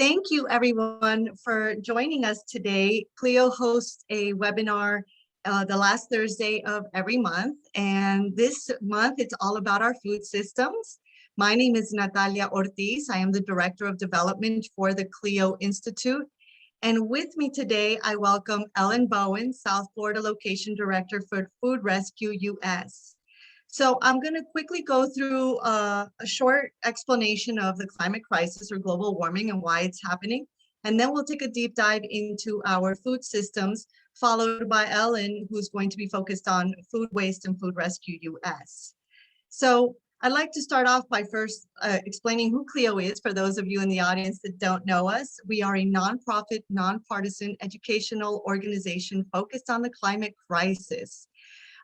Thank you everyone for joining us today. CLEO hosts a webinar the last Thursday of every month. And this month, it's all about our food systems. My name is Natalia Ortiz. I am the Director of Development for the CLEO Institute. And with me today, I welcome Ellen Bowen, South Florida Location Director for Food Rescue US. So I'm going to quickly go through a short explanation of the climate crisis or global warming and why it's happening. And then we'll take a deep dive into our food systems, followed by Ellen, who's going to be focused on food waste and Food Rescue US. So I'd like to start off by first explaining who CLEO is for those of you in the audience that don't know us. We are a nonprofit, nonpartisan educational organization focused on the climate crisis.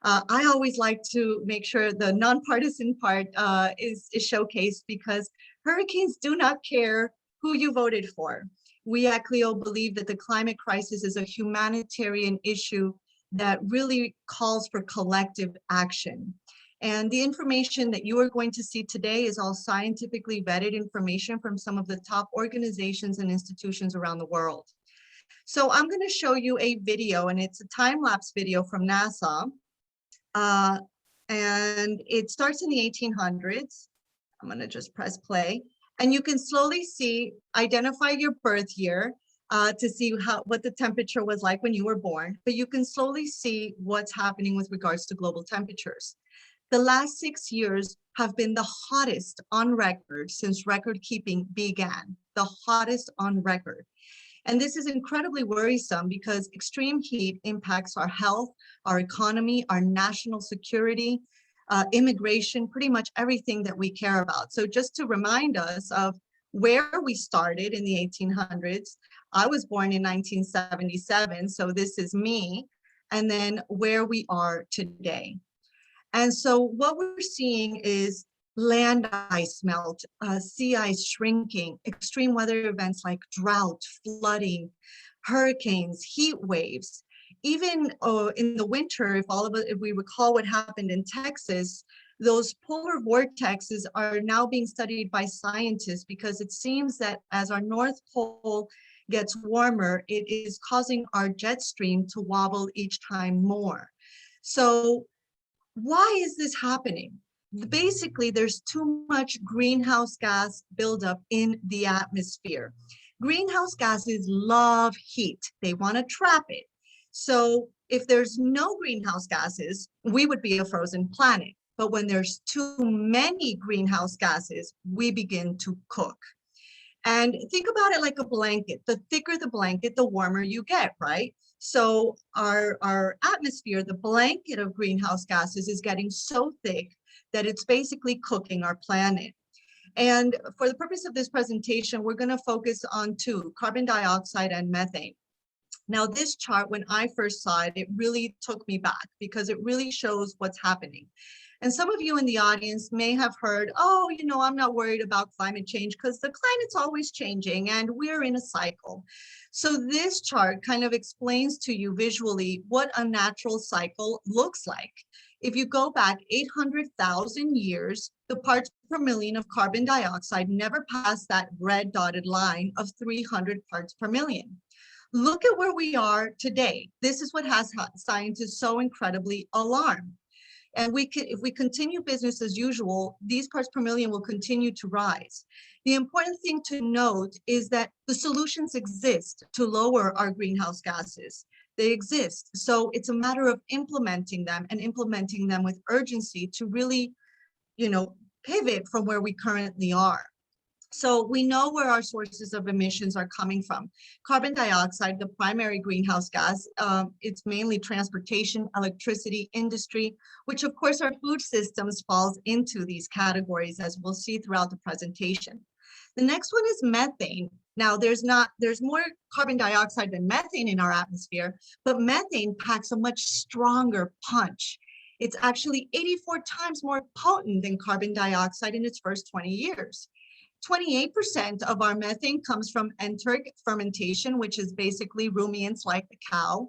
I always like to make sure the nonpartisan part is showcased because hurricanes do not care who you voted for. We at CLEO believe that the climate crisis is a humanitarian issue that really calls for collective action. And the information that you are going to see today is all scientifically vetted information from some of the top organizations and institutions around the world. So I'm going to show you a video, and it's a time-lapse video from NASA. And it starts in the 1800s. I'm going to just press play. And you can slowly see, identify your birth year to see what the temperature was like when you were born. But you can slowly see what's happening with regards to global temperatures. The last 6 years have been the hottest on record since record keeping began, the hottest on record. And this is incredibly worrisome because extreme heat impacts our health, our economy, our national security, immigration, pretty much everything that we care about. So just to remind us of where we started in the 1800s, I was born in 1977, so this is me, and then where we are today. And so what we're seeing is land ice melt, sea ice shrinking, extreme weather events like drought, flooding, hurricanes, heat waves. Even in the winter, if we recall what happened in Texas, those polar vortexes are now being studied by scientists because it seems that as our North Pole gets warmer, it is causing our jet stream to wobble each time more. So why is this happening? Basically, there's too much greenhouse gas buildup in the atmosphere. Greenhouse gases love heat. They want to trap it. So if there's no greenhouse gases, we would be a frozen planet. But when there's too many greenhouse gases, we begin to cook. And think about it like a blanket. The thicker the blanket, the warmer you get, right? So our atmosphere, the blanket of greenhouse gases is getting so thick that it's basically cooking our planet. And for the purpose of this presentation, we're going to focus on two, carbon dioxide and methane. Now, this chart, when I first saw it, it really took me back because it really shows what's happening. And some of you in the audience may have heard, oh, you know, I'm not worried about climate change because the climate's always changing and we're in a cycle. So this chart kind of explains to you visually what a natural cycle looks like. If you go back 800,000 years, the parts per million of carbon dioxide never passed that red dotted line of 300 parts per million. Look at where we are today. This is what has scientists so incredibly alarmed. And if we continue business as usual, these parts per million will continue to rise. The important thing to note is that the solutions exist to lower our greenhouse gases. They exist. So it's a matter of implementing them and implementing them with urgency to really, pivot from where we currently are. So we know where our sources of emissions are coming from. Carbon dioxide, the primary greenhouse gas, it's mainly transportation, electricity, industry, which of course our food systems falls into these categories, as we'll see throughout the presentation. The next one is methane. Now there's more carbon dioxide than methane in our atmosphere, but methane packs a much stronger punch. It's actually 84 times more potent than carbon dioxide in its first 20 years. 28% of our methane comes from enteric fermentation, which is basically ruminants like the cow.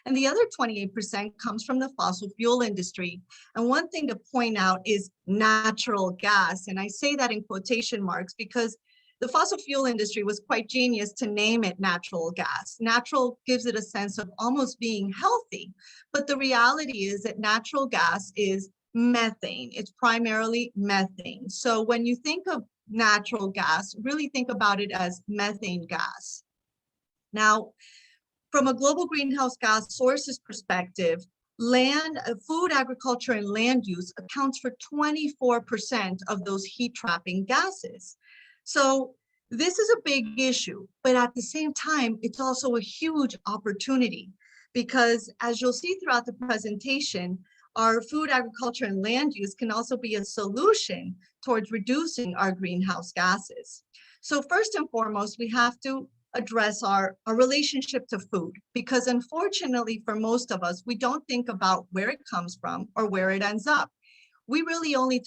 And the other 28% comes from the fossil fuel industry. And one thing to point out is natural gas. And I say that in quotation marks because The fossil fuel industry was quite genius to name it natural gas. Natural gives it a sense of almost being healthy, but the reality is that natural gas is methane. It's primarily methane. So when you think of natural gas, really think about it as methane gas. Now, from a global greenhouse gas sources perspective, food, agriculture, and land use accounts for 24% of those heat trapping gases. So this is a big issue, but at the same time, it's also a huge opportunity because as you'll see throughout the presentation, our food, agriculture, and land use can also be a solution towards reducing our greenhouse gases. So first and foremost, we have to address our relationship to food, because unfortunately for most of us, we don't think about where it comes from or where it ends up. We really only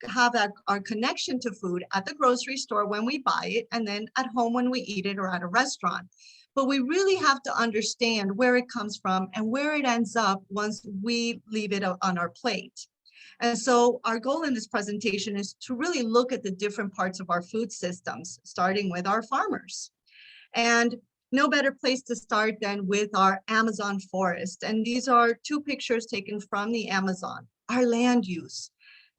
have our connection to food at the grocery store when we buy it, and then at home when we eat it or at a restaurant. But we really have to understand where it comes from and where it ends up once we leave it on our plate. And so our goal in this presentation is to really look at the different parts of our food systems, starting with our farmers. And no better place to start than with our Amazon forest. And these are two pictures taken from the Amazon, our land use.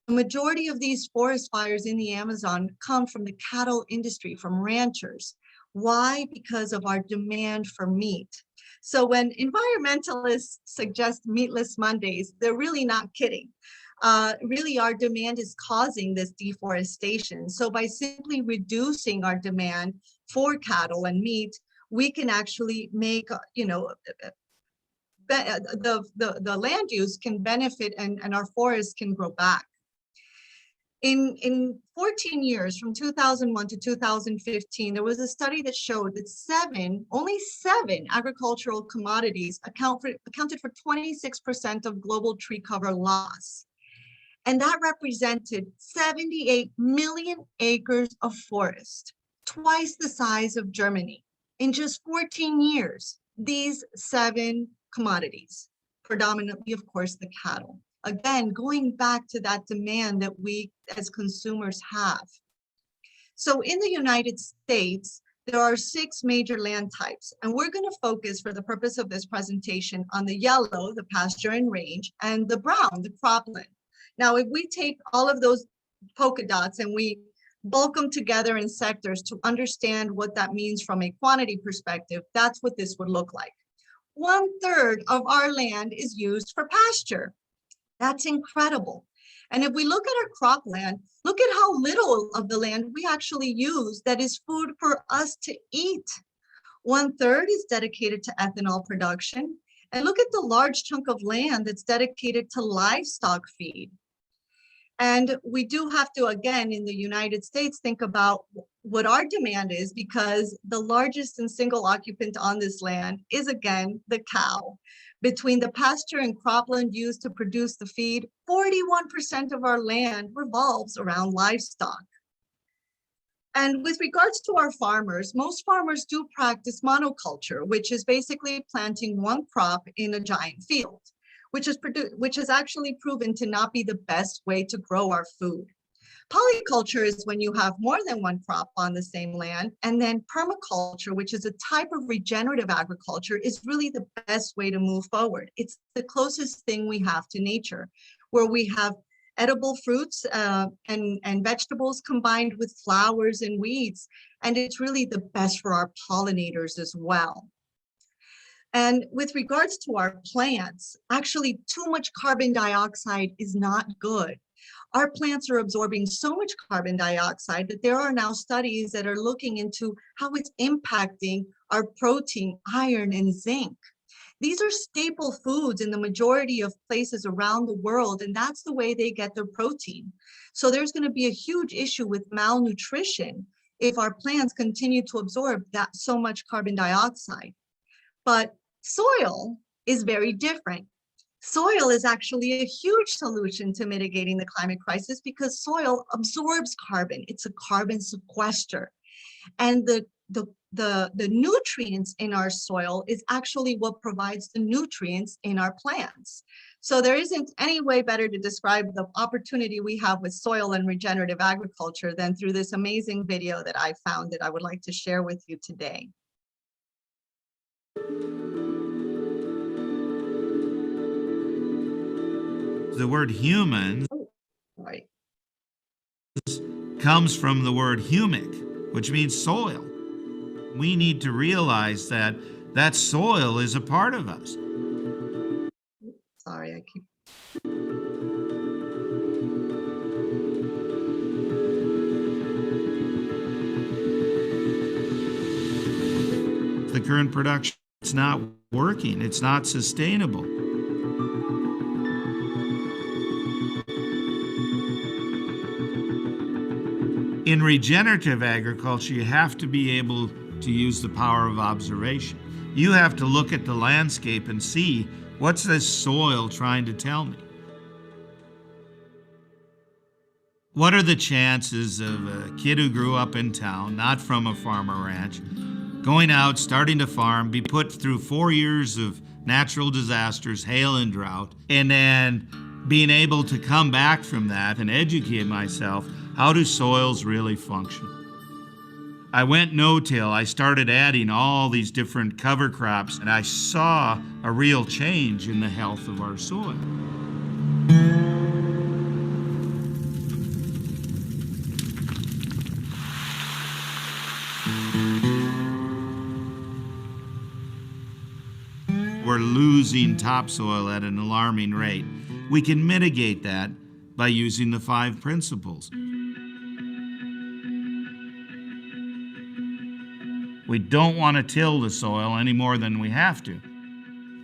The majority of these forest fires in the Amazon come from the cattle industry, from ranchers. Why? Because of our demand for meat. So when environmentalists suggest meatless Mondays, they're really not kidding. Really, our demand is causing this deforestation. So by simply reducing our demand for cattle and meat, we can actually make, the land use can benefit and our forests can grow back. In 14 years, from 2001 to 2015, there was a study that showed that only seven agricultural commodities accounted for 26% of global tree cover loss. And that represented 78 million acres of forest, twice the size of Germany. In just 14 years, these seven commodities, predominantly, of course, the cattle. Again, going back to that demand that we as consumers have. So in the United States, there are 6 major land types, and we're going to focus for the purpose of this presentation on the yellow, the pasture and range, and the brown, the cropland. Now, if we take all of those polka dots and we bulk them together in sectors to understand what that means from a quantity perspective, that's what this would look like. 1/3 of our land is used for pasture. That's incredible. And if we look at our cropland, look at how little of the land we actually use that is food for us to eat. 1/3 is dedicated to ethanol production. And look at the large chunk of land that's dedicated to livestock feed. And we do have to, again, in the United States, think about what our demand is, because the largest and single occupant on this land is, again, the cow. Between the pasture and cropland used to produce the feed, 41% of our land revolves around livestock. And with regards to our farmers, most farmers do practice monoculture, which is basically planting one crop in a giant field, which is actually proven to not be the best way to grow our food. Polyculture is when you have more than one crop on the same land, and then permaculture, which is a type of regenerative agriculture, is really the best way to move forward. It's the closest thing we have to nature, where we have edible fruits and vegetables combined with flowers and weeds, and it's really the best for our pollinators as well. And with regards to our plants, actually too much carbon dioxide is not good. Our plants are absorbing so much carbon dioxide that there are now studies that are looking into how it's impacting our protein, iron, and zinc. These are staple foods in the majority of places around the world, and that's the way they get their protein. So there's going to be a huge issue with malnutrition if our plants continue to absorb that so much carbon dioxide. But soil is very different. Soil is actually a huge solution to mitigating the climate crisis because soil absorbs carbon. It's a carbon sequester. And the the nutrients in our soil is actually what provides the nutrients in our plants. So there isn't any way better to describe the opportunity we have with soil and regenerative agriculture than through this amazing video that I found that I would like to share with you today. The word human Right. comes from the word humic, which means soil. We need to realize that that soil is a part of us. Sorry, I keep. The current production, it's not working, it's not sustainable. In regenerative agriculture, you have to be able to use the power of observation. You have to look at the landscape and see, what's this soil trying to tell me? What are the chances of a kid who grew up in town, not from a farm or ranch, going out, starting to farm, be put through 4 years of natural disasters, hail and drought, and then being able to come back from that and educate myself, how do soils really function? I went no-till. I started adding all these different cover crops, and I saw a real change in the health of our soil. We're losing topsoil at an alarming rate. We can mitigate that by using the 5 principles. We don't want to till the soil any more than we have to.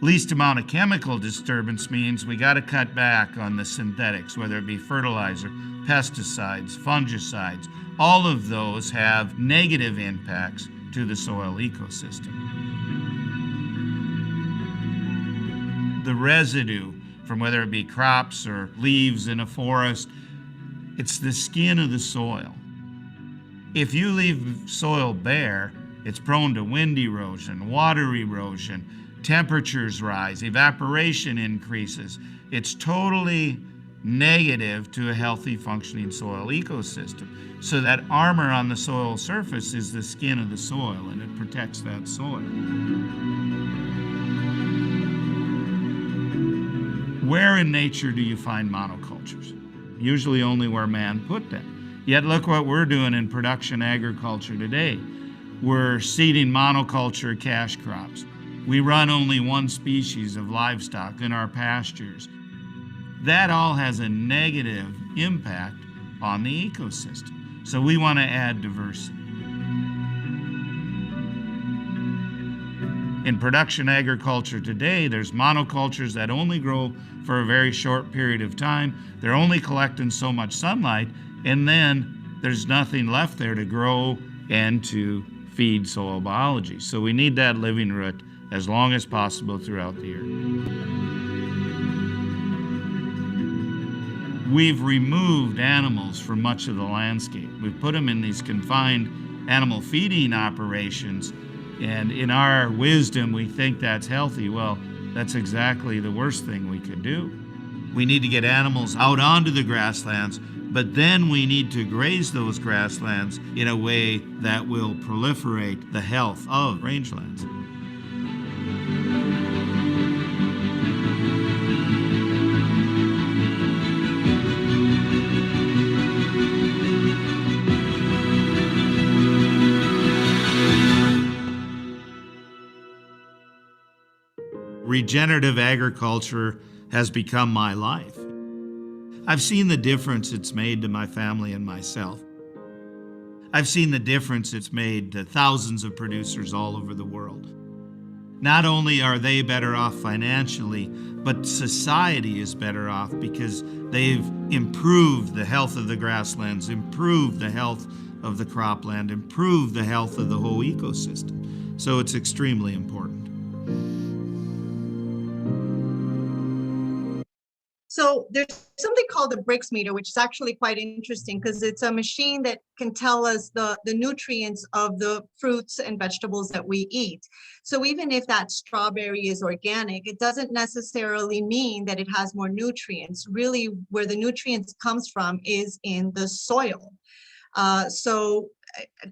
Least amount of chemical disturbance means we got to cut back on the synthetics, whether it be fertilizer, pesticides, fungicides. All of those have negative impacts to the soil ecosystem. The residue from whether it be crops or leaves in a forest, it's the skin of the soil. If you leave soil bare, it's prone to wind erosion, water erosion, temperatures rise, evaporation increases. It's totally negative to a healthy functioning soil ecosystem. So that armor on the soil surface is the skin of the soil, and it protects that soil. Where in nature do you find monocultures? Usually only where man put them. Yet look what we're doing in production agriculture today. We're seeding monoculture cash crops. We run only one species of livestock in our pastures. That all has a negative impact on the ecosystem. So we want to add diversity. In production agriculture today, there's monocultures that only grow for a very short period of time. They're only collecting so much sunlight, and then there's nothing left there to grow and to feed soil biology. So we need that living root as long as possible throughout the year. We've removed animals from much of the landscape. We've put them in these confined animal feeding operations, and in our wisdom, we think that's healthy. Well, that's exactly the worst thing we could do. We need to get animals out onto the grasslands, but then we need to graze those grasslands in a way that will proliferate the health of rangelands. Regenerative agriculture has become my life. I've seen the difference it's made to my family and myself. I've seen the difference it's made to thousands of producers all over the world. Not only are they better off financially, but society is better off because they've improved the health of the grasslands, improved the health of the cropland, improved the health of the whole ecosystem. So it's extremely important. So there's something called the Brix Meter, which is actually quite interesting because it's a machine that can tell us the nutrients of the fruits and vegetables that we eat. So even if that strawberry is organic, it doesn't necessarily mean that it has more nutrients. Really, where the nutrients comes from is in the soil. So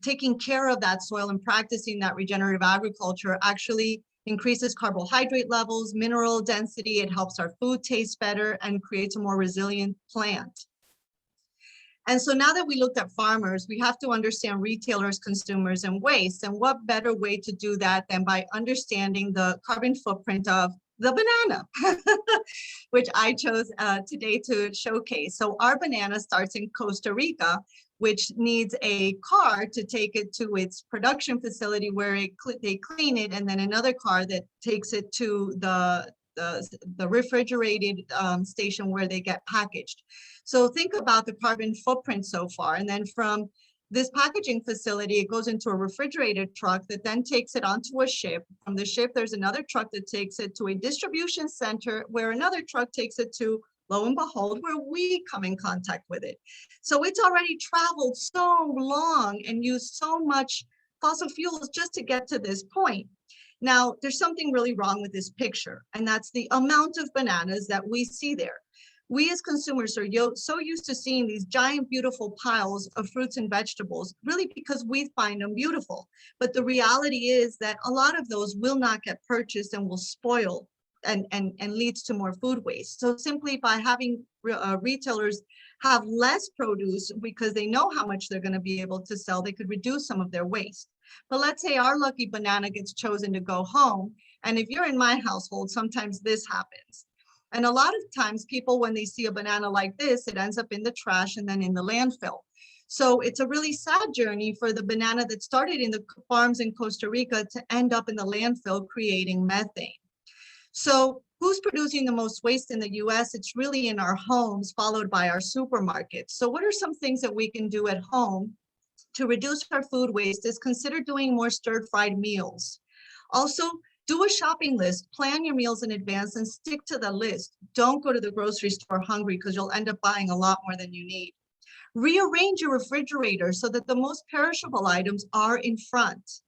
taking care of that soil and practicing that regenerative agriculture actually increases carbohydrate levels, mineral density, it helps our food taste better and creates a more resilient plant. And so now that we looked at farmers, we have to understand retailers, consumers, and waste. And what better way to do that than by understanding the carbon footprint of the banana, which I chose today to showcase. So our banana starts in Costa Rica, which needs a car to take it to its production facility where they clean it, and then another car that takes it to the refrigerated station where they get packaged. So think about the carbon footprint so far, and then from this packaging facility, it goes into a refrigerated truck that then takes it onto a ship. From the ship, there's another truck that takes it to a distribution center where another truck takes it to, lo and behold, where we come in contact with it. So it's already traveled so long and used so much fossil fuels just to get to this point. Now, there's something really wrong with this picture, and that's the amount of bananas that we see there. We as consumers are so used to seeing these giant, beautiful piles of fruits and vegetables, really because we find them beautiful. But the reality is that a lot of those will not get purchased and will spoil and leads to more food waste. So simply by having retailers have less produce because they know how much they're going to be able to sell, they could reduce some of their waste. But let's say our lucky banana gets chosen to go home. And if you're in my household, sometimes this happens. And a lot of times people, when they see a banana like this, it ends up in the trash and then in the landfill. So it's a really sad journey for the banana that started in the farms in Costa Rica to end up in the landfill creating methane. So who's producing the most waste in the US? It's really in our homes, followed by our supermarkets. So what are some things that we can do at home to reduce our food waste? Is consider doing more stir-fried meals. Also, do a shopping list, plan your meals in advance and stick to the list. Don't go to the grocery store hungry because you'll end up buying a lot more than you need. Rearrange your refrigerator so that the most perishable items are in front.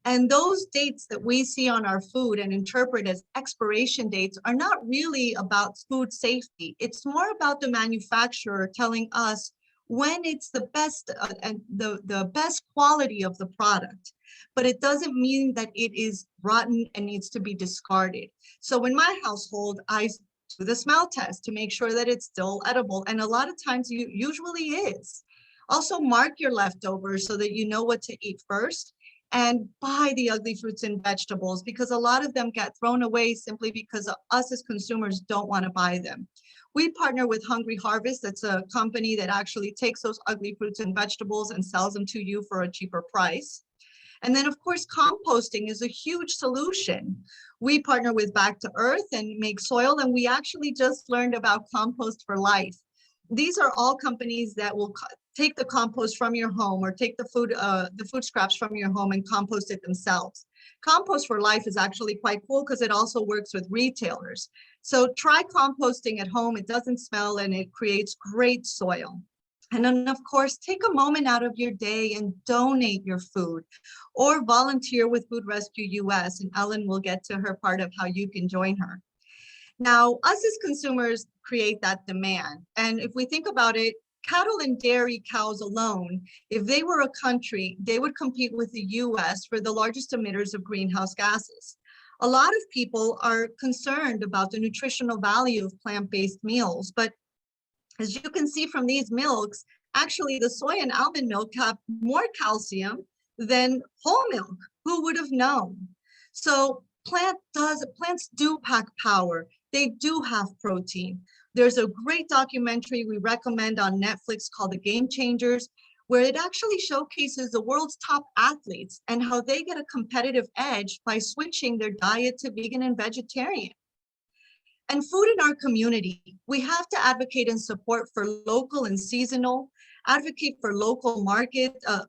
And those dates that we see on our food and interpret as expiration dates are not really about food safety. It's more about the manufacturer telling us when it's the best and the best quality of the product. But it doesn't mean that it is rotten and needs to be discarded. So in my household, I do the smell test to make sure that it's still edible. And a lot of times it usually is. Also mark your leftovers so that you know what to eat first. And buy the ugly fruits and vegetables because a lot of them get thrown away simply because us as consumers don't want to buy them. We partner with Hungry Harvest. That's a company that actually takes those ugly fruits and vegetables and sells them to you for a cheaper price. And then, of course, composting is a huge solution. We partner with Back to Earth and Make Soil, and we actually just learned about Compost for Life. These are all companies that will take the compost from your home or take the food scraps from your home and compost it themselves. Compost for Life is actually quite cool because it also works with retailers. So try composting at home. It doesn't smell and it creates great soil. And then, of course, take a moment out of your day and donate your food or volunteer with Food Rescue US, and Ellen will get to her part of how you can join her. Now, us as consumers create that demand. And if we think about it, cattle and dairy cows alone, if they were a country, they would compete with the US for the largest emitters of greenhouse gases. A lot of people are concerned about the nutritional value of plant-based meals, but as you can see from these milks, actually the soy and almond milk have more calcium than whole milk. Who would have known? So plants do pack power. They do have protein. There's a great documentary we recommend on Netflix called The Game Changers, where it actually showcases the world's top athletes and how they get a competitive edge by switching their diet to vegan and vegetarian. And food in our community, we have to advocate and support for local and seasonal, advocate for local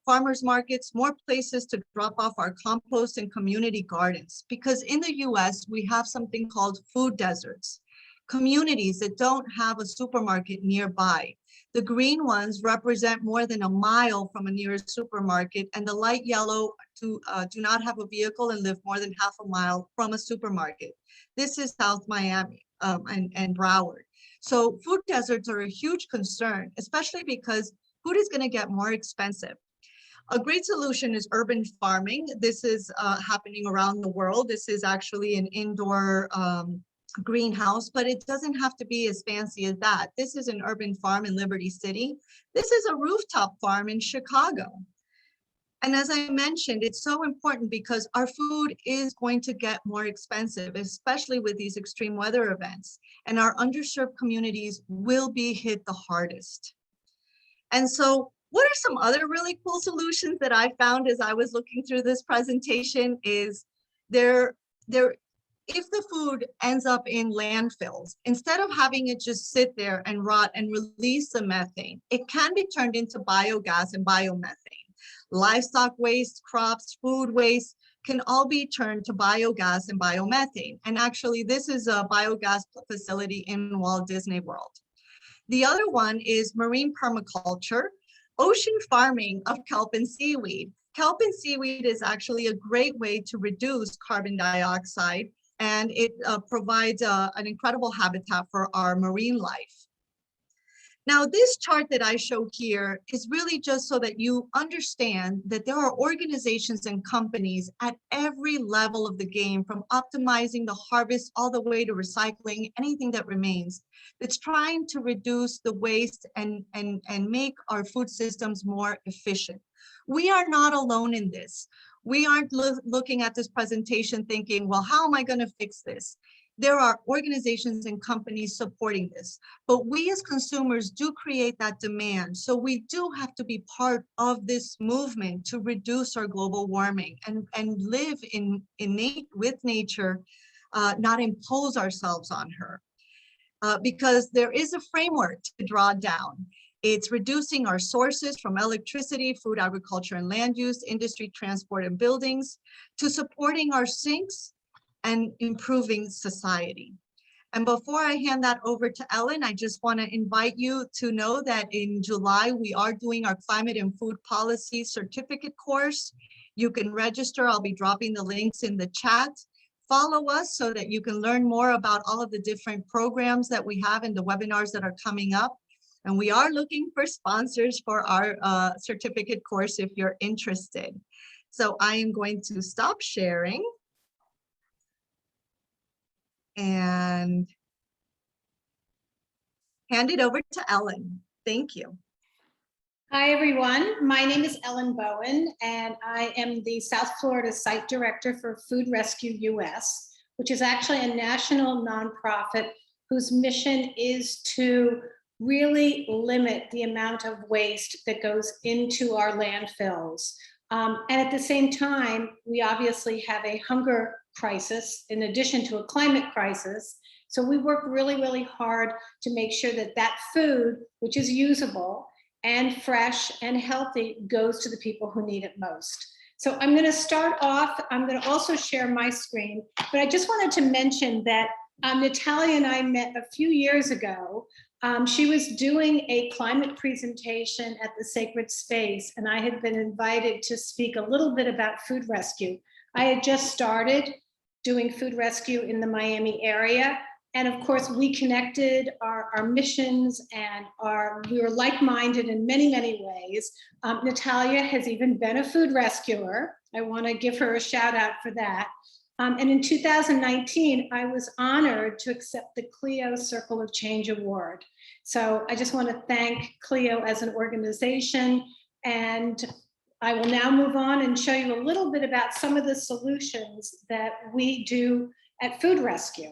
farmers markets, more places to drop off our compost and community gardens. Because in the US, we have something called food deserts. communities that don't have a supermarket nearby. The green ones represent more than a mile from a nearest supermarket, and the light yellow do not have a vehicle and live more than half a mile from a supermarket. This is South Miami and Broward. So food deserts are a huge concern, especially because food is going to get more expensive. A great solution is urban farming. This is happening around the world. This is actually an indoor greenhouse, but it doesn't have to be as fancy as that. This is an urban farm in Liberty City. This is a rooftop farm in Chicago. And as I mentioned, it's so important because our food is going to get more expensive, especially with these extreme weather events. And our underserved communities will be hit the hardest. And so what are some other really cool solutions that I found as I was looking through this presentation is if the food ends up in landfills, instead of having it just sit there and rot and release the methane, it can be turned into biogas and biomethane. Livestock waste, crops, food waste can all be turned to biogas and biomethane. And actually, this is a biogas facility in Walt Disney World. The other one is marine permaculture, ocean farming of kelp and seaweed. Kelp and seaweed is actually a great way to reduce carbon dioxide, and it provides an incredible habitat for our marine life. Now, this chart that I show here is really just so that you understand that there are organizations and companies at every level of the game, from optimizing the harvest all the way to recycling anything that remains, that's trying to reduce the waste and make our food systems more efficient. We are not alone in this. We aren't looking at this presentation thinking, well, how am I going to fix this? There are organizations and companies supporting this, but we as consumers do create that demand. So we do have to be part of this movement to reduce our global warming and live with nature, not impose ourselves on her. Because there is a framework to draw down. It's reducing our sources from electricity, food, agriculture, and land use, industry, transport, and buildings, to supporting our sinks and improving society. And before I hand that over to Ellen, I just want to invite you to know that in July, we are doing our Climate and Food Policy Certificate course. You can register. I'll be dropping the links in the chat. Follow us so that you can learn more about all of the different programs that we have and the webinars that are coming up. And we are looking for sponsors for our certificate course if you're interested. So I am going to stop sharing and hand it over to Ellen. Thank you. Hi, everyone. My name is Ellen Bowen, and I am the South Florida Site Director for Food Rescue US, which is actually a national nonprofit whose mission is to really limit the amount of waste that goes into our landfills. And at the same time, we obviously have a hunger crisis in addition to a climate crisis. So we work really, really hard to make sure that that food, which is usable and fresh and healthy, goes to the people who need it most. So I'm going to start off. I'm going to also share my screen, but I just wanted to mention that Natalia and I met a few years ago. She was doing a climate presentation at the Sacred Space, and I had been invited to speak a little bit about food rescue. I had just started doing food rescue in the Miami area. And of course, we connected our missions, and we were like-minded in many, many ways. Natalia has even been a food rescuer. I want to give her a shout out for that. And in 2019, I was honored to accept the CLEO Circle of Change Award. So I just want to thank CLEO as an organization. And I will now move on and show you a little bit about some of the solutions that we do at Food Rescue.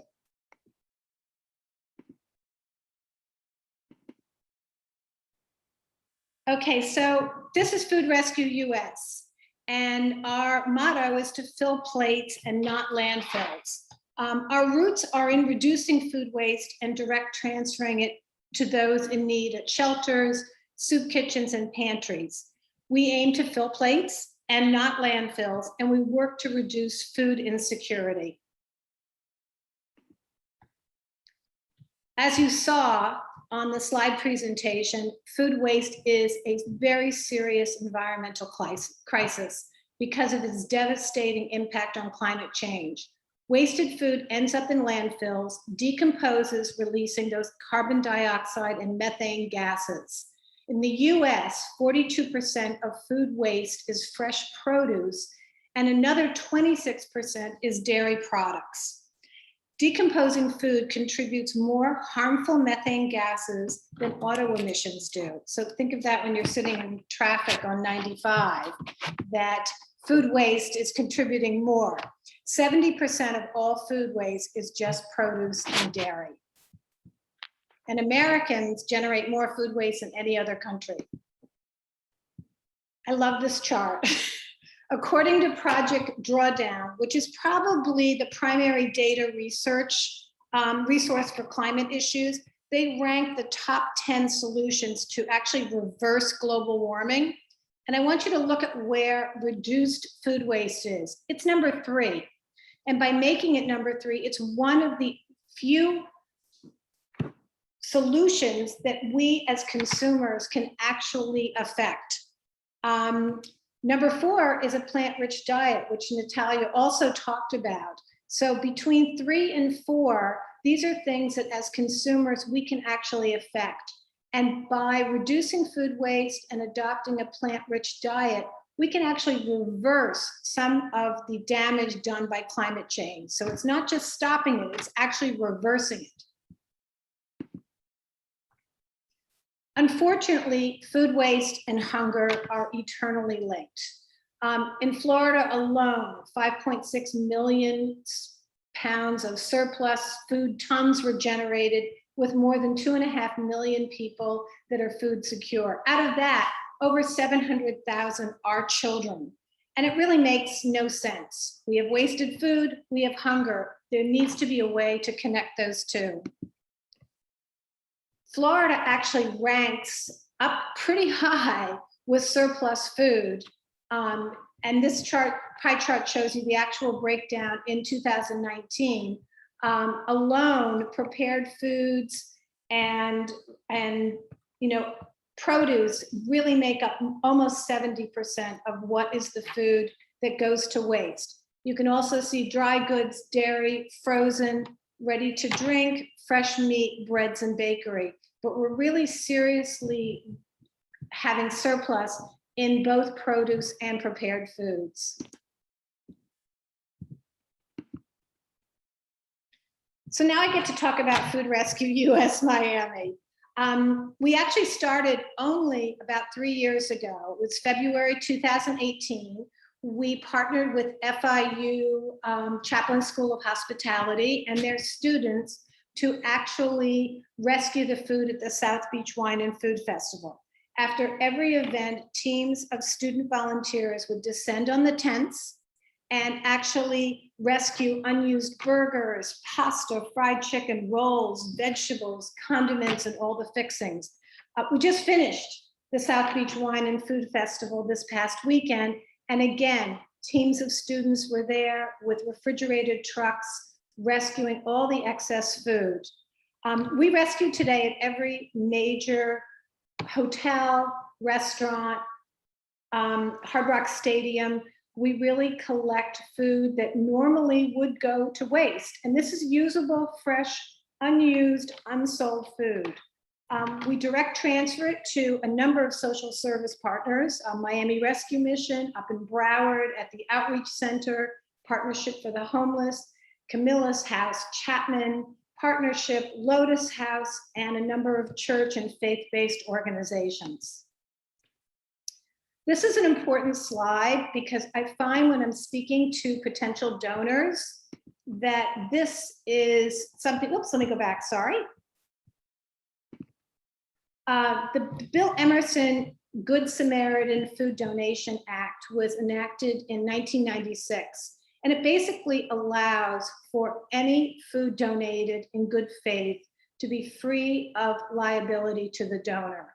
Okay, so this is Food Rescue US, and our motto is to fill plates and not landfills. Our roots are in reducing food waste and direct transferring it to those in need at shelters, soup kitchens, and pantries. We aim to fill plates and not landfills, and we work to reduce food insecurity. As you saw on the slide presentation, food waste is a very serious environmental crisis because of its devastating impact on climate change. Wasted food ends up in landfills, decomposes, releasing those carbon dioxide and methane gases. In the US, 42% of food waste is fresh produce, and another 26% is dairy products. Decomposing food contributes more harmful methane gases than auto emissions do. So think of that when you're sitting in traffic on 95, that food waste is contributing more. 70% of all food waste is just produce and dairy. And Americans generate more food waste than any other country. I love this chart. According to Project Drawdown, which is probably the primary data research resource for climate issues, they rank the top 10 solutions to actually reverse global warming. And I want you to look at where reduced food waste is. It's number 3. And by making it number 3, it's one of the few solutions that we as consumers can actually affect. Number 4 is a plant-rich diet, which Natalia also talked about. So between 3 and 4, these are things that as consumers we can actually affect. And by reducing food waste and adopting a plant-rich diet, we can actually reverse some of the damage done by climate change. So it's not just stopping it, it's actually reversing it. Unfortunately, food waste and hunger are eternally linked. In Florida alone, 5.6 million pounds of surplus food tons were generated, with more than 2.5 million people that are food secure. Out of that, over 700,000 are children. And it really makes no sense. We have wasted food, we have hunger. There needs to be a way to connect those two. Florida actually ranks up pretty high with surplus food. And this chart, pie chart, shows you the actual breakdown in 2019. Alone, prepared foods and produce really make up almost 70% of what is the food that goes to waste. You can also see dry goods, dairy, frozen, ready to drink, fresh meat, breads, and bakery. But we're really seriously having surplus in both produce and prepared foods. So now I get to talk about Food Rescue US Miami. We actually started only about 3 years ago. It was February 2018. We partnered with FIU Chaplain School of Hospitality and their students to actually rescue the food at the South Beach Wine and Food Festival. After every event, teams of student volunteers would descend on the tents and actually rescue unused burgers, pasta, fried chicken, rolls, vegetables, condiments, and all the fixings. We just finished the South Beach Wine and Food Festival this past weekend. And again, teams of students were there with refrigerated trucks, rescuing all the excess food. We rescue today at every major hotel, restaurant, Hard Rock Stadium. We really collect food that normally would go to waste. And this is usable, fresh, unused, unsold food. We direct transfer it to a number of social service partners, Miami Rescue Mission up in Broward at the Outreach Center, Partnership for the Homeless, Camilla's House, Chapman Partnership, Lotus House, and a number of church and faith-based organizations. This is an important slide because I find when I'm speaking to potential donors that this is something, oops, let me go back, sorry. The Bill Emerson Good Samaritan Food Donation Act was enacted in 1996. And it basically allows for any food donated in good faith to be free of liability to the donor.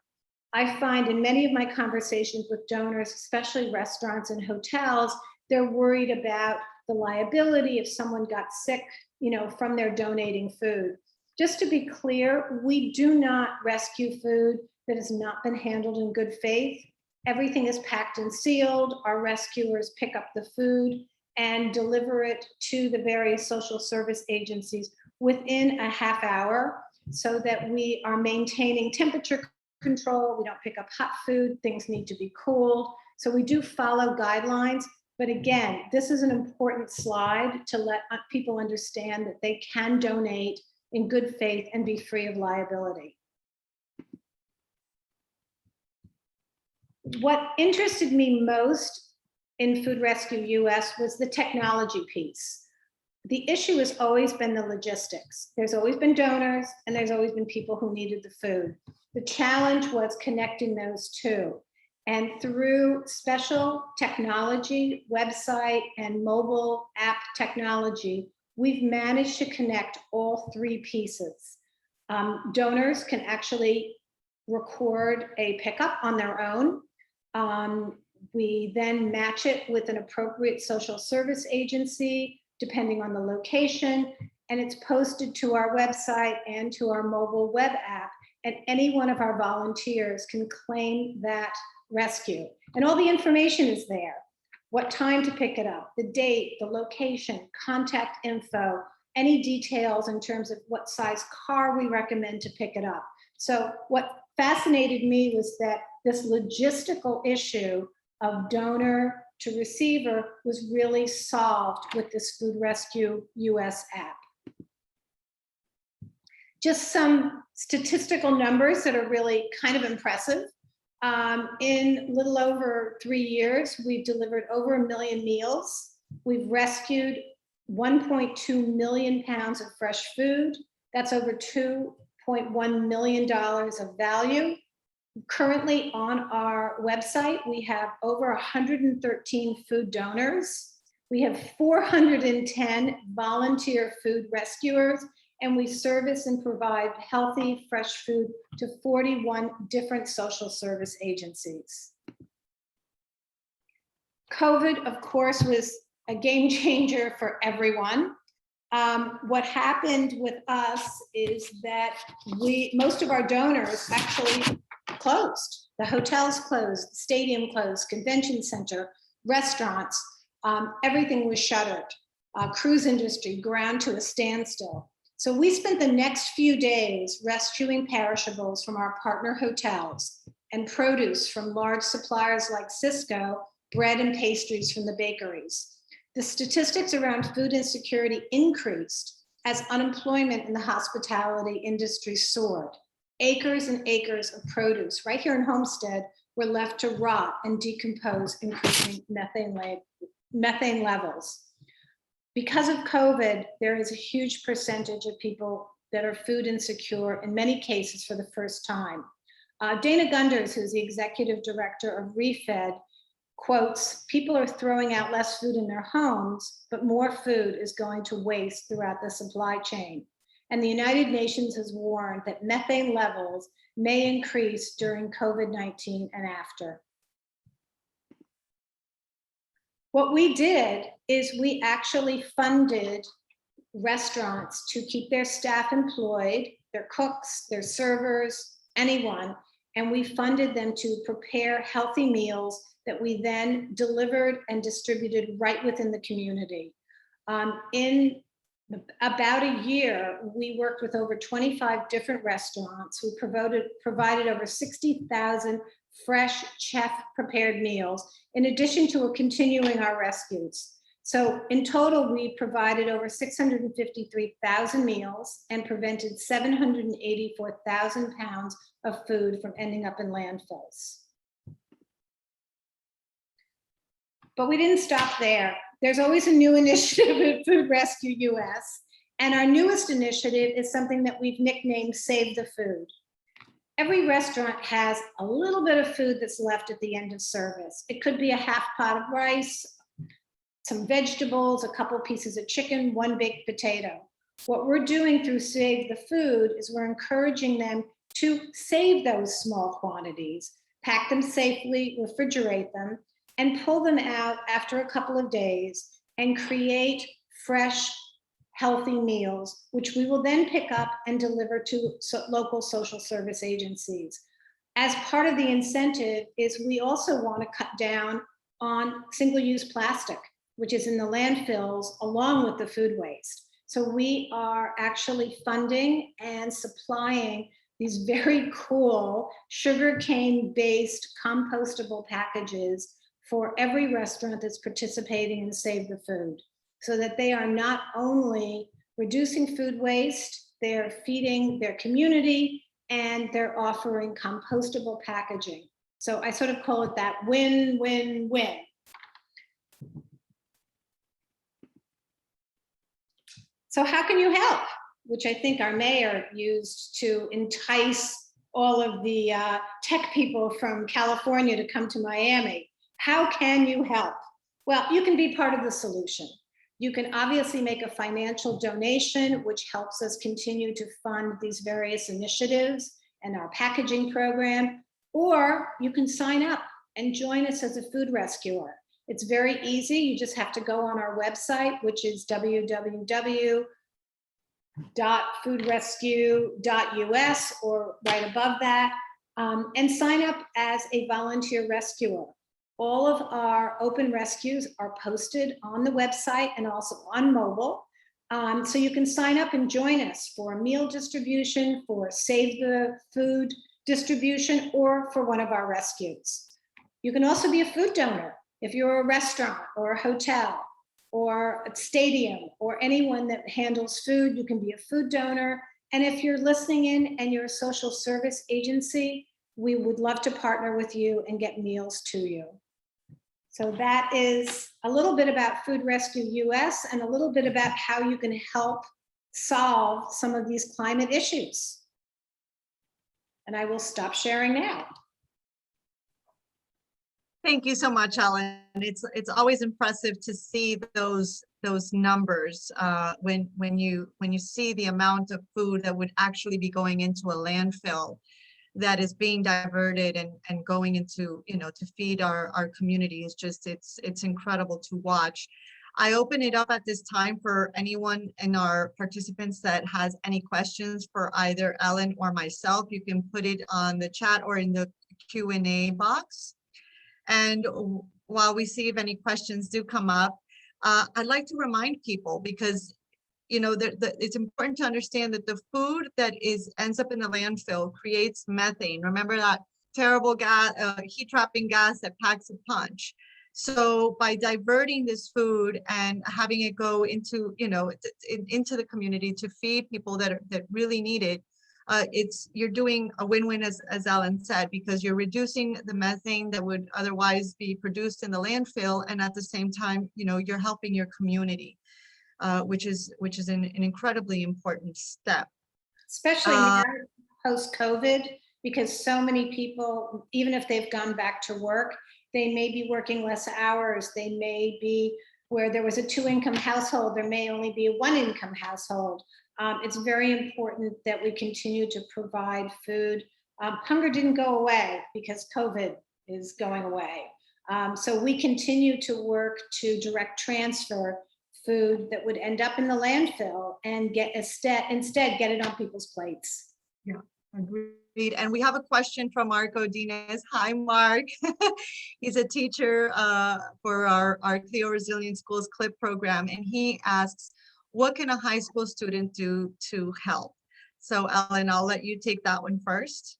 I find in many of my conversations with donors, especially restaurants and hotels, they're worried about the liability if someone got sick, from their donating food. Just to be clear, we do not rescue food that has not been handled in good faith. Everything is packed and sealed. Our rescuers pick up the food and deliver it to the various social service agencies within a half hour so that we are maintaining temperature control. We don't pick up hot food. Things need to be cooled. So we do follow guidelines. But again, this is an important slide to let people understand that they can donate in good faith and be free of liability. What interested me most in Food Rescue US was the technology piece. The issue has always been the logistics. There's always been donors and there's always been people who needed the food. The challenge was connecting those two. And through special technology, website and mobile app technology, we've managed to connect all three pieces. Donors can actually record a pickup on their own. We then match it with an appropriate social service agency, depending on the location, and it's posted to our website and to our mobile web app, and any one of our volunteers can claim that rescue. And all the information is there. What time to pick it up, the date, the location, contact info, any details in terms of what size car we recommend to pick it up. So what fascinated me was that this logistical issue of donor to receiver was really solved with this Food Rescue US app. Just some statistical numbers that are really kind of impressive. In little over 3 years, we've delivered over 1 million meals. We've rescued 1.2 million pounds of fresh food. That's over $2.1 million of value. Currently on our website, we have over 113 food donors. We have 410 volunteer food rescuers, and we service and provide healthy, fresh food to 41 different social service agencies. COVID, of course, was a game changer for everyone. What happened with us is that most of our donors actually closed. The hotels closed, the stadium closed, convention center, restaurants, everything was shuttered. Cruise industry ground to a standstill. So we spent the next few days rescuing perishables from our partner hotels and produce from large suppliers like Cisco, bread and pastries from the bakeries. The statistics around food insecurity increased as unemployment in the hospitality industry soared. Acres and acres of produce right here in Homestead were left to rot and decompose, increasing methane levels. Because of COVID, there is a huge percentage of people that are food insecure, in many cases for the first time. Dana Gunders, who's the executive director of ReFed, quotes, "People are throwing out less food in their homes, but more food is going to waste throughout the supply chain." And the United Nations has warned that methane levels may increase during COVID-19 and after. What we did is we actually funded restaurants to keep their staff employed, their cooks, their servers, anyone, and we funded them to prepare healthy meals that we then delivered and distributed right within the community. In about a year, we worked with over 25 different restaurants who provided over 60,000 fresh chef-prepared meals, in addition to continuing our rescues. So in total, we provided over 653,000 meals and prevented 784,000 pounds of food from ending up in landfills. But we didn't stop there. There's always a new initiative at Food Rescue US, and our newest initiative is something that we've nicknamed Save the Food. Every restaurant has a little bit of food that's left at the end of service. It could be a half pot of rice, some vegetables, a couple pieces of chicken, one baked potato. What we're doing through Save the Food is we're encouraging them to save those small quantities, pack them safely, refrigerate them, and pull them out after a couple of days and create fresh, healthy meals, which we will then pick up and deliver to local social service agencies. As part of the incentive is we also want to cut down on single-use plastic, which is in the landfills along with the food waste. So we are actually funding and supplying these very cool sugarcane-based compostable packages for every restaurant that's participating in Save the Food, so that they are not only reducing food waste, they're feeding their community, and they're offering compostable packaging. So I sort of call it that win-win-win. So how can you help? Which I think our mayor used to entice all of the tech people from California to come to Miami. How can you help? Well, you can be part of the solution. You can obviously make a financial donation, which helps us continue to fund these various initiatives and our packaging program, or you can sign up and join us as a food rescuer. It's very easy. You just have to go on our website, which is www.foodrescue.us, or right above that, and sign up as a volunteer rescuer. All of our open rescues are posted on the website and also on mobile. So you can sign up and join us for meal distribution, for Save the Food distribution, or for one of our rescues. You can also be a food donor. If you're a restaurant or a hotel or a stadium or anyone that handles food, you can be a food donor. And if you're listening in and you're a social service agency, we would love to partner with you and get meals to you. So that is a little bit about Food Rescue US and a little bit about how you can help solve some of these climate issues. And I will stop sharing now. Thank you so much, Ellen. It's always impressive to see those numbers when you see the amount of food that would actually be going into a landfill that is being diverted and going into, to feed our community. Is just, it's incredible to watch. I open it up at this time for anyone in our participants that has any questions for either Ellen or myself. You can put it on the chat or in the Q&A box. And while we see if any questions do come up, I'd like to remind people, because it's important to understand that the food that ends up in the landfill creates methane. Remember that terrible gas, heat trapping gas that packs a punch. So by diverting this food and having it go into into the community to feed people that really need it, you're doing a win-win, as Ellen said, because you're reducing the methane that would otherwise be produced in the landfill, and at the same time, you're helping your community, which is an incredibly important step. Especially now, post-COVID, because so many people, even if they've gone back to work, they may be working less hours. They may be, where there was a 2-income household, there may only be a 1-income household. It's very important that we continue to provide food. Hunger didn't go away because COVID is going away. So we continue to work to direct transfer food that would end up in the landfill and instead get it on people's plates. Yeah, agreed. And we have a question from Mark Odinez. Hi, Mark. He's a teacher for our CLEO Resilient Schools CLIP program, and he asks, what can a high school student do to help? So Ellen, I'll let you take that one first.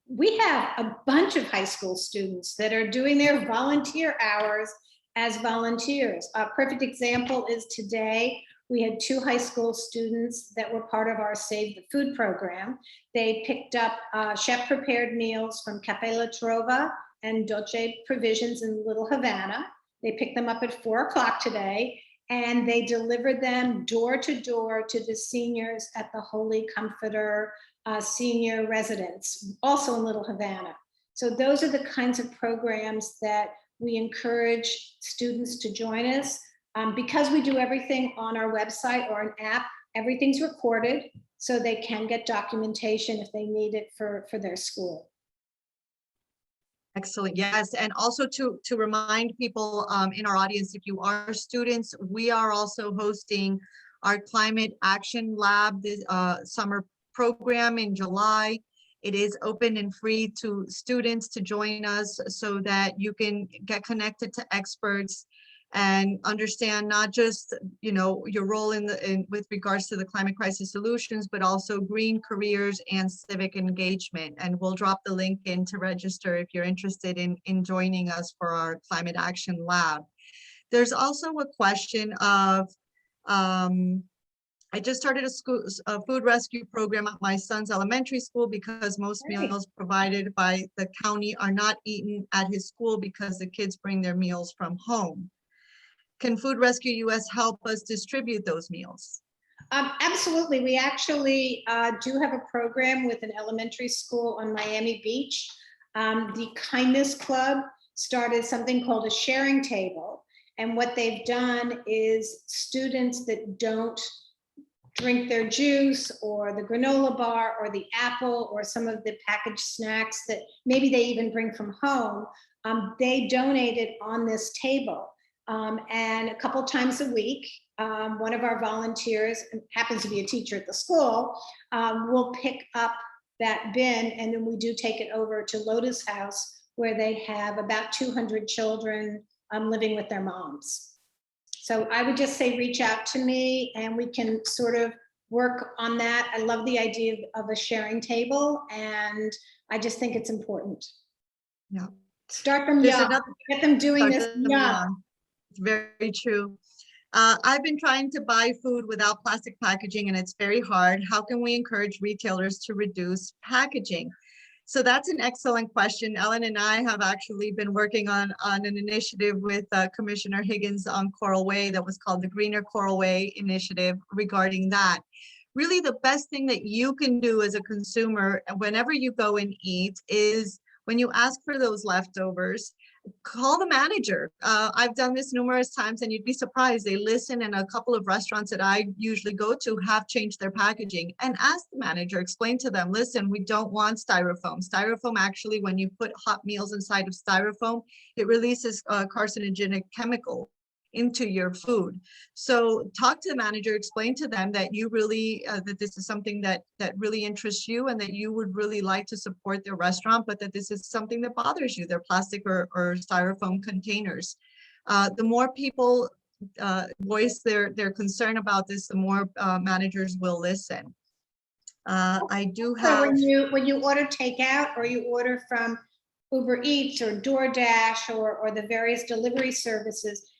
We have a bunch of high school students that are doing their volunteer hours as volunteers. A perfect example is today, we had 2 high school students that were part of our Save the Food program. They picked up chef prepared meals from Cafe La Trova and Dolce Provisions in Little Havana. They picked them up at 4 o'clock today, and they delivered them door to door to the seniors at the Holy Comforter senior residence, also in Little Havana. So those are the kinds of programs that we encourage students to join us. Because we do everything on our website or an app, everything's recorded, so they can get documentation if they need it for their school. Excellent. Yes. And also to remind people in our audience, if you are students, we are also hosting our Climate Action Lab this summer program in July. It is open and free to students to join us so that you can get connected to experts and understand not just, you know, your role with regards to the climate crisis solutions, but also green careers and civic engagement. And we'll drop the link in to register if you're interested in joining us for our Climate Action Lab. There's also a question of, I just started a food rescue program at my son's elementary school because most meals provided by the county are not eaten at his school because the kids bring their meals from home. Can Food Rescue US help us distribute those meals? Absolutely. We actually do have a program with an elementary school on Miami Beach. The Kindness Club started something called a sharing table. And what they've done is students that don't drink their juice or the granola bar or the apple or some of the packaged snacks that maybe they even bring from home, they donate it on this table. And a couple times a week, one of our volunteers, happens to be a teacher at the school, will pick up that bin, and then we do take it over to Lotus House, where they have about 200 children living with their moms. So I would just say reach out to me and we can sort of work on that. I love the idea of a sharing table, and I just think it's important. Yeah. Start them young, get them doing this young. It's very true. I've been trying to buy food without plastic packaging and it's very hard. How can we encourage retailers to reduce packaging? So that's an excellent question. Ellen and I have actually been working on an initiative with Commissioner Higgins on Coralway that was called the Greener Coralway Initiative regarding that. Really, the best thing that you can do as a consumer whenever you go and eat is when you ask for those leftovers, call the manager. I've done this numerous times and you'd be surprised. They listen, and a couple of restaurants that I usually go to have changed their packaging, and ask the manager, explain to them, listen, we don't want styrofoam. Styrofoam, actually, when you put hot meals inside of styrofoam, it releases carcinogenic chemical into your food. So talk to the manager, explain to them that you really, that this is something that really interests you and that you would really like to support their restaurant, but that this is something that bothers you, their plastic or styrofoam containers. The more people voice their concern about this, the more managers will listen. I do have. So when you order takeout or you order from Uber Eats or DoorDash or the various delivery services,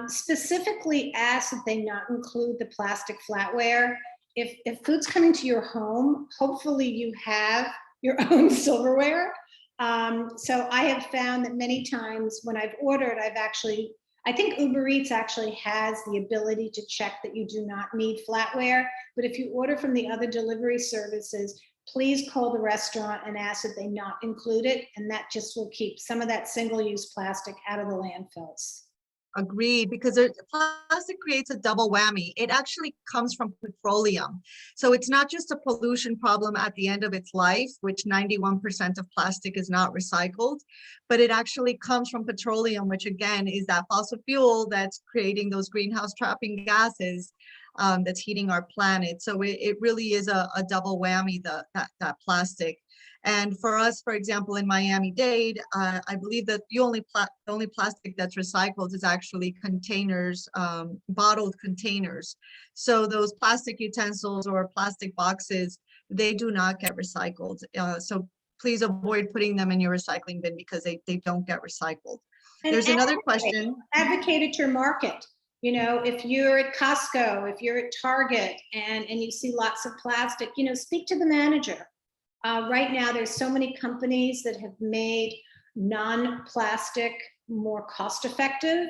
specifically ask that they not include the plastic flatware. If food's coming to your home, hopefully you have your own silverware. So I have found that many times when I've ordered, I think Uber Eats actually has the ability to check that you do not need flatware. But if you order from the other delivery services, please call the restaurant and ask that they not include it. And that just will keep some of that single-use plastic out of the landfills. Agreed, because plastic creates a double whammy. It actually comes from petroleum. So it's not just a pollution problem at the end of its life, which 91% of plastic is not recycled, but it actually comes from petroleum, which again is that fossil fuel that's creating those greenhouse trapping gases that's heating our planet. So it really is a double whammy, that plastic. And for us, for example, in Miami-Dade, I believe that the only plastic that's recycled is actually containers, bottled containers. So those plastic utensils or plastic boxes, they do not get recycled. So please avoid putting them in your recycling bin because they don't get recycled. And there's another question. Advocate at your market. You know, if you're at Costco, if you're at Target and you see lots of plastic, you know, speak to the manager. Right now, there's so many companies that have made non-plastic more cost-effective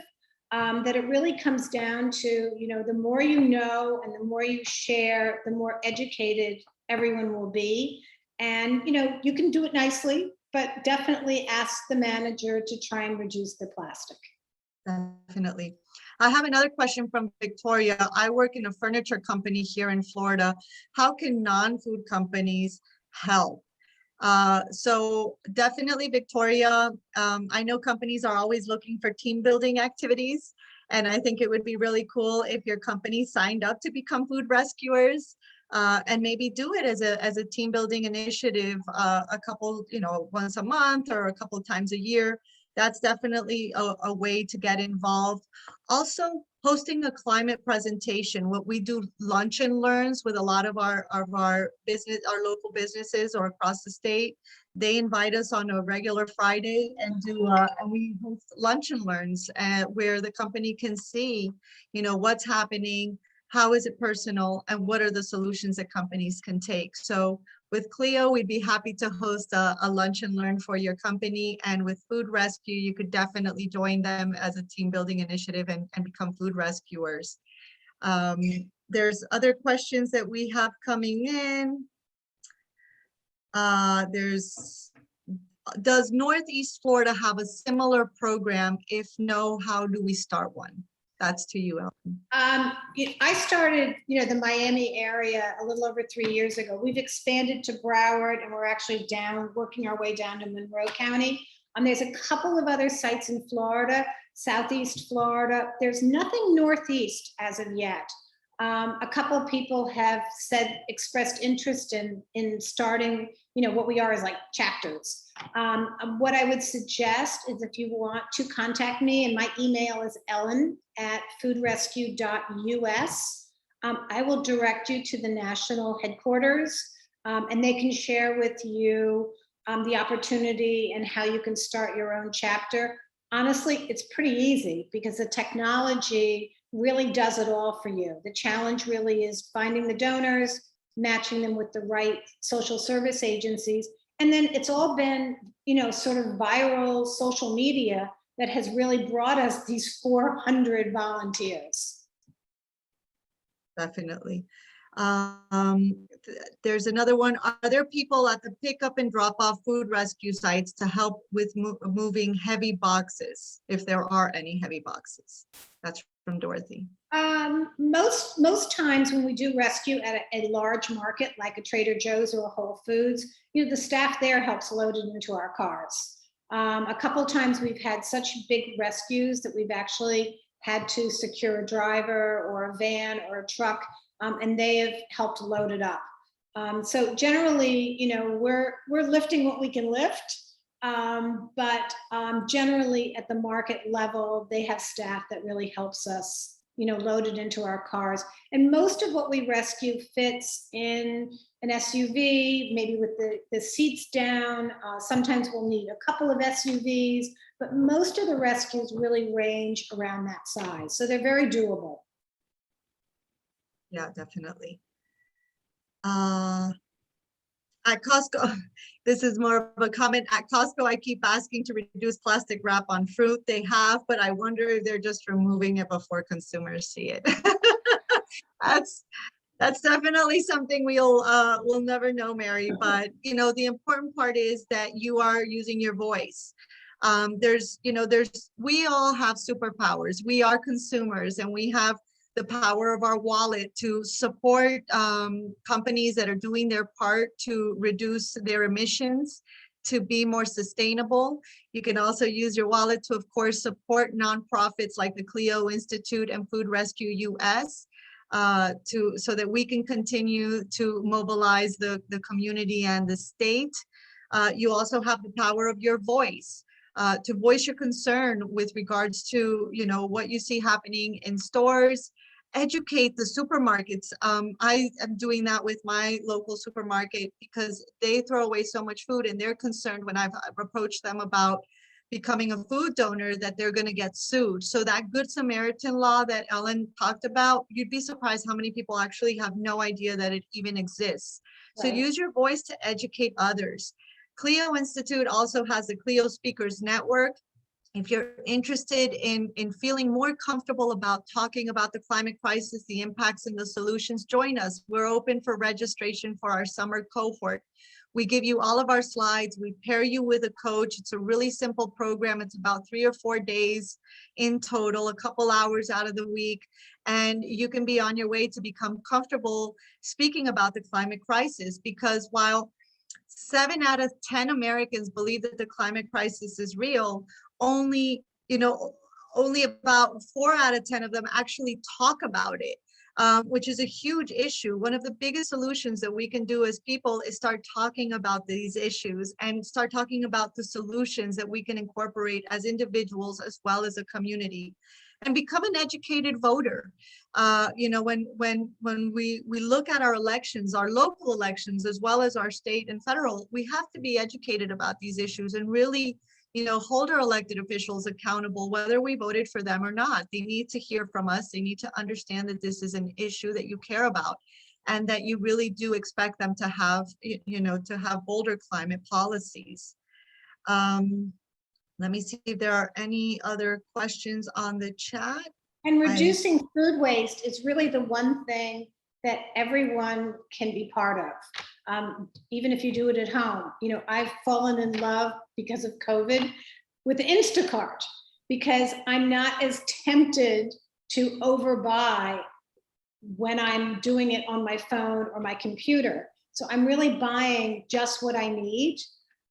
that it really comes down to, you know, the more you know and the more you share, the more educated everyone will be. And, you know, you can do it nicely, but definitely ask the manager to try and reduce the plastic. Definitely. I have another question from Victoria. I work in a furniture company here in Florida. How can non-food companies help? So definitely, Victoria, I know companies are always looking for team building activities. And I think it would be really cool if your company signed up to become food rescuers, and maybe do it as a team building initiative, a couple, once a month or a couple times a year. That's definitely a way to get involved. Also, hosting a climate presentation. What we do lunch and learns with a lot of our local businesses or across the state. They invite us on a regular Friday and we host lunch and learns, where the company can see, what's happening, how is it personal, and what are the solutions that companies can take. So with CLEO, we'd be happy to host a lunch and learn for your company. And with Food Rescue, you could definitely join them as a team building initiative and become food rescuers. There's other questions that we have coming in. Does Northeast Florida have a similar program? If no, how do we start one? That's to you, Ellen. I started, the Miami area a little over 3 years ago. We've expanded to Broward, and we're actually working our way down to Monroe County. There's a couple of other sites in Florida, Southeast Florida. There's nothing Northeast as of yet. A couple of people have expressed interest in starting, what we are is like chapters. What I would suggest is, if you want to contact me, and my email is ellen@foodrescue.us. I will direct you to the national headquarters, and they can share with you the opportunity and how you can start your own chapter. Honestly, it's pretty easy because the technology really does it all for you. The challenge really is finding the donors, matching them with the right social service agencies. And then it's all been, sort of viral social media that has really brought us these 400 volunteers. Definitely. There's another one. Are there people at the pickup and drop off food rescue sites to help with moving heavy boxes, if there are any heavy boxes? That's from Dorothy. Most times when we do rescue at a large market like a Trader Joe's or a Whole Foods, the staff there helps load it into our cars. A couple of times we've had such big rescues that we've actually had to secure a driver or a van or a truck, and they have helped load it up. So generally, we're lifting what we can lift, but generally at the market level, they have staff that really helps us, load it into our cars. And most of what we rescue fits in an SUV, maybe with the seats down. Sometimes we'll need a couple of SUVs, but most of the rescues really range around that size. So they're very doable. Yeah, definitely. At Costco, this is more of a comment. At Costco, I keep asking to reduce plastic wrap on fruit. They have, but I wonder if they're just removing it before consumers see it. That's definitely something we'll never know, Mary. But the important part is that you are using your voice. We all have superpowers. We are consumers, and we have the power of our wallet to support companies that are doing their part to reduce their emissions, to be more sustainable. You can also use your wallet to, of course, support nonprofits like the CLEO Institute and Food Rescue US, so that we can continue to mobilize the community and the state. You also have the power of your voice. To voice your concern with regards to, what you see happening in stores. Educate the supermarkets. I am doing that with my local supermarket because they throw away so much food, and they're concerned when I've approached them about becoming a food donor that they're going to get sued. So that Good Samaritan law that Ellen talked about, you'd be surprised how many people actually have no idea that it even exists. Right. So use your voice to educate others. CLEO Institute also has the CLEO Speakers Network. If you're interested in feeling more comfortable about talking about the climate crisis, the impacts and the solutions, join us. We're open for registration for our summer cohort. We give you all of our slides. We pair you with a coach. It's a really simple program. It's about 3 or 4 days in total, a couple hours out of the week. And you can be on your way to become comfortable speaking about the climate crisis, because while 7 out of 10 Americans believe that the climate crisis is real, only only about 4 out of 10 of them actually talk about it, which is a huge issue. One of the biggest solutions that we can do as people is start talking about these issues and start talking about the solutions that we can incorporate as individuals as well as a community, and become an educated voter. You know, when we look at our elections, our local elections, as well as our state and federal, we have to be educated about these issues and really, you know, hold our elected officials accountable, whether we voted for them or not. They need to hear from us. They need to understand that this is an issue that you care about and that you really do expect them to have, you know, to have bolder climate policies. Let me see if there are any other questions on the chat. And reducing food waste is really the one thing that everyone can be part of. Even if you do it at home. You know, I've fallen in love because of COVID with Instacart, because I'm not as tempted to overbuy when I'm doing it on my phone or my computer. So I'm really buying just what I need.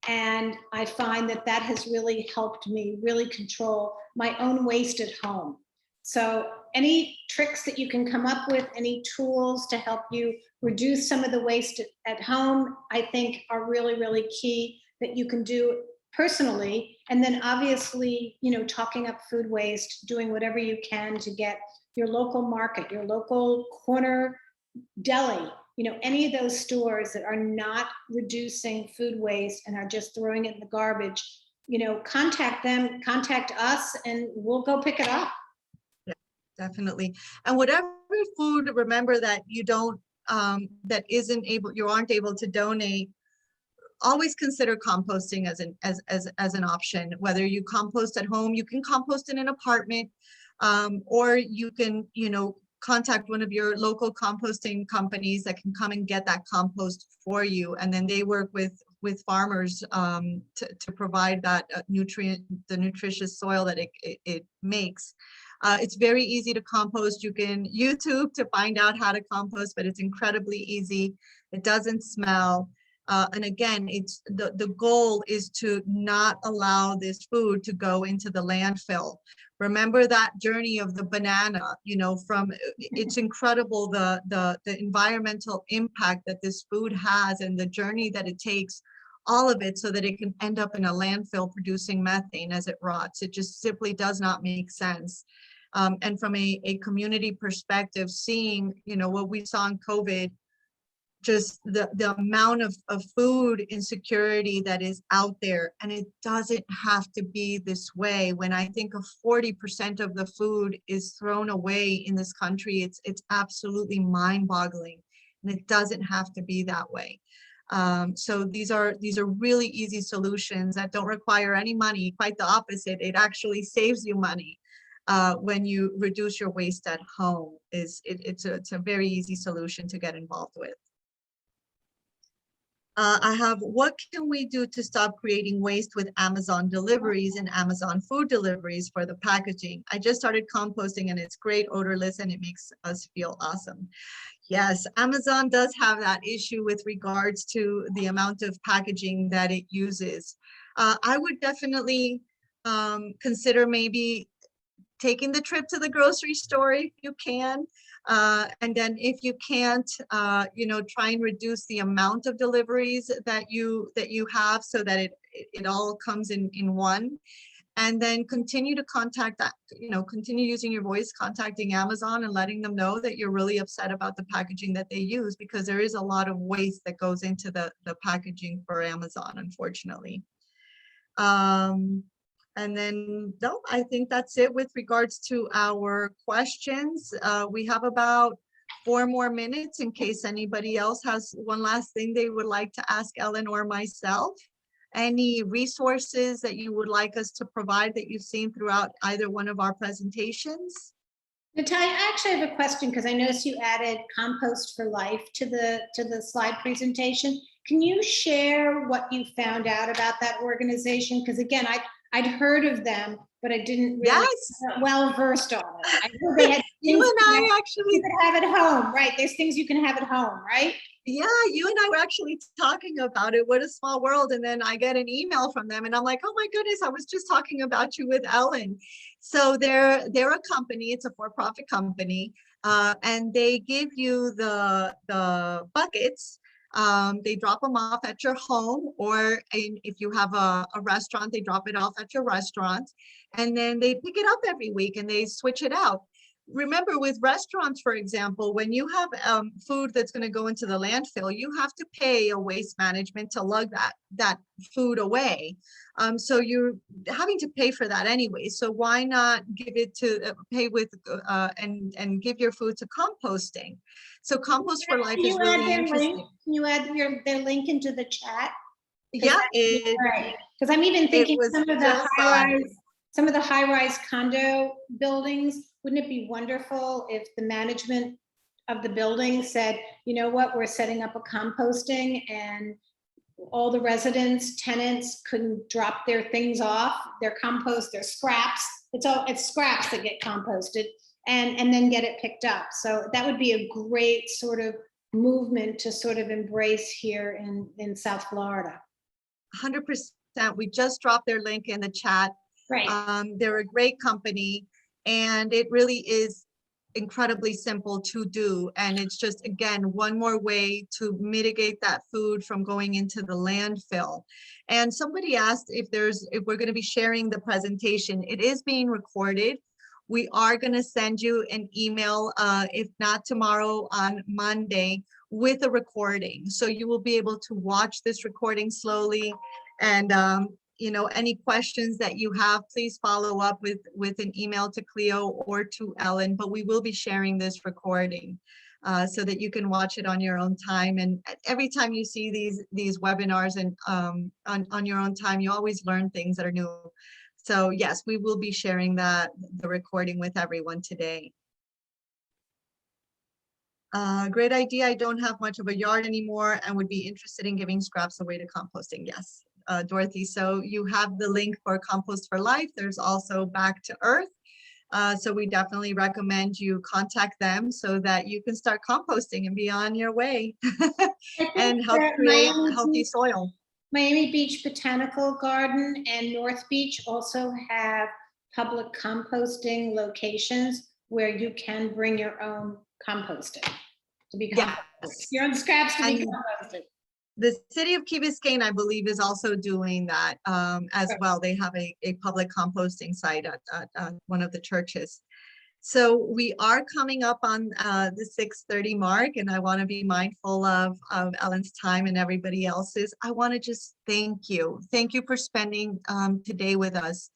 And I find that that has really helped me really control my own waste at home. So any tricks that you can come up with, any tools to help you reduce some of the waste at home, I think are really, really key that you can do personally. And then obviously, you know, talking up food waste, doing whatever you can to get your local market, your local corner deli, you know, any of those stores that are not reducing food waste and are just throwing it in the garbage, you know, contact them, contact us, and we'll go pick it up. Yeah, definitely. And whatever food, remember that you don't, that isn't able, you aren't able to donate, always consider composting as an option. Whether you compost at home, you can compost in an apartment, or you can, you know, contact one of your local composting companies that can come and get that compost for you, and then they work with farmers to provide that the nutritious soil that it makes. It's very easy to compost. You can YouTube to find out how to compost, but it's incredibly easy. It doesn't smell. And again, it's the goal is to not allow this food to go into the landfill. Remember that journey of the banana, you know, from it's incredible the environmental impact that this food has and the journey that it takes, all of it, so that it can end up in a landfill producing methane as it rots. It just simply does not make sense. And from a community perspective, seeing, you know, what we saw in COVID, just the amount of food insecurity that is out there, and it doesn't have to be this way. When I think of 40% of the food is thrown away in this country, it's absolutely mind-boggling, and it doesn't have to be that way. So these are really easy solutions that don't require any money. Quite the opposite, it actually saves you money when you reduce your waste at home. It's a very easy solution to get involved with. I have, what can we do to stop creating waste with Amazon deliveries and Amazon food deliveries for the packaging? I just started composting and it's great, odorless, and it makes us feel awesome. Yes, Amazon does have that issue with regards to the amount of packaging that it uses. I would definitely consider maybe taking the trip to the grocery store if you can. And then if you can't, you know, try and reduce the amount of deliveries that you have, so that it all comes in one. And then continue to contact that, you know, continue using your voice, contacting Amazon and letting them know that you're really upset about the packaging that they use, because there is a lot of waste that goes into the packaging for Amazon, unfortunately. And then, no, I think that's it with regards to our questions. We have about 4 more minutes in case anybody else has one last thing they would like to ask Ellen or myself. Any resources that you would like us to provide that you've seen throughout either one of our presentations? Natalia, I actually have a question, because I noticed you added Compost for Life to the slide presentation. Can you share what you found out about that organization? Because again, I'd heard of them, but I didn't really Yes, well versed on it. I knew they had you things and I actually, you could have at home, right? There's things you can have at home, right? yeah, you and I were actually talking about it. What a small world. And then I get an email from them and I'm like, oh my goodness, I was just talking about you with Ellen. So they're a company, it's a for-profit company, and they give you the buckets. They drop them off at your home, or if you have a restaurant, they drop it off at your restaurant. And then they pick it up every week and they switch it out. Remember, with restaurants, for example, when you have food that's going to go into the landfill, you have to pay a waste management to lug that food away. So you're having to pay for that anyway. So why not give it to pay with and give your food to composting? So Compost for Life is really interesting. Can you add their link into the chat? Yeah, Because I'm even thinking was some of just the high-rise condo buildings, wouldn't it be wonderful if the management of the building said, you know what, we're setting up a composting and all the residents, tenants can drop their things off, their compost, their scraps. It's scraps that get composted and then get it picked up. So that would be a great sort of movement to sort of embrace here in South Florida. 100%. We just dropped their link in the chat. Right. They're a great company and it really is incredibly simple to do. And it's just, again, one more way to mitigate that food from going into the landfill. And somebody asked if we're going to be sharing the presentation. It is being recorded. We are going to send you an email, if not tomorrow, on Monday, with a recording. So you will be able to watch this recording slowly. And you know, any questions that you have, please follow up with an email to CLEO or to Ellen, but we will be sharing this recording so that you can watch it on your own time. And every time you see these webinars and on your own time, you always learn things that are new. So yes, we will be sharing the recording with everyone today. Great idea. I don't have much of a yard anymore and would be interested in giving scraps away to composting. Yes, Dorothy. So you have the link for Compost for Life. There's also Back to Earth. So we definitely recommend you contact them so that you can start composting and be on your way and help create healthy soil. Miami Beach Botanical Garden and North Beach also have public composting locations where you can bring your own composting to be composted. Yes. Your own scraps to be composted. The city of Key Biscayne, I believe, is also doing that as well. They have a public composting site at one of the churches. So we are coming up on the 6:30 mark, and I want to be mindful of Ellen's time and everybody else's. I want to just thank you. Thank you for spending today with us.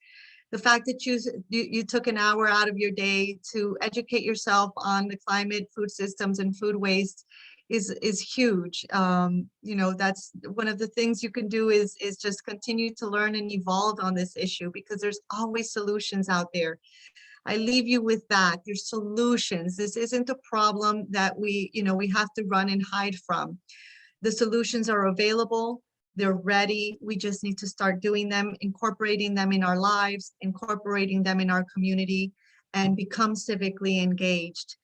The fact that you took an hour out of your day to educate yourself on the climate, food systems, and food waste is huge. You know, that's one of the things you can do is just continue to learn and evolve on this issue, because there's always solutions out there. I leave you with that. There's solutions. This isn't a problem that we have to run and hide from. The solutions are available. They're ready. We just need to start doing them, incorporating them in our lives, incorporating them in our community, and become civically engaged.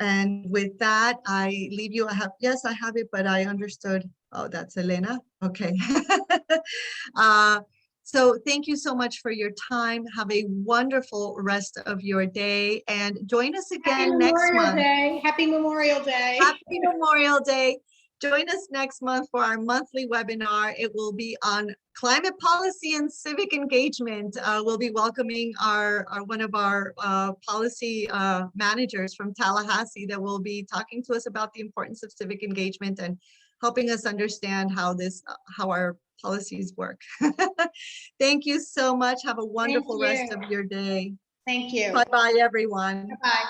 And with that, I leave you. Yes, I have it, but I understood. Oh, that's Elena. Okay. So thank you so much for your time. Have a wonderful rest of your day and join us again next month. Happy Memorial Day. Happy Memorial Day. Join us next month for our monthly webinar. It will be on climate policy and civic engagement. We'll be welcoming one of our policy managers from Tallahassee that will be talking to us about the importance of civic engagement and helping us understand how our policies work. Thank you so much. Have a wonderful rest of your day. Thank you. Bye-bye, everyone. Bye-bye.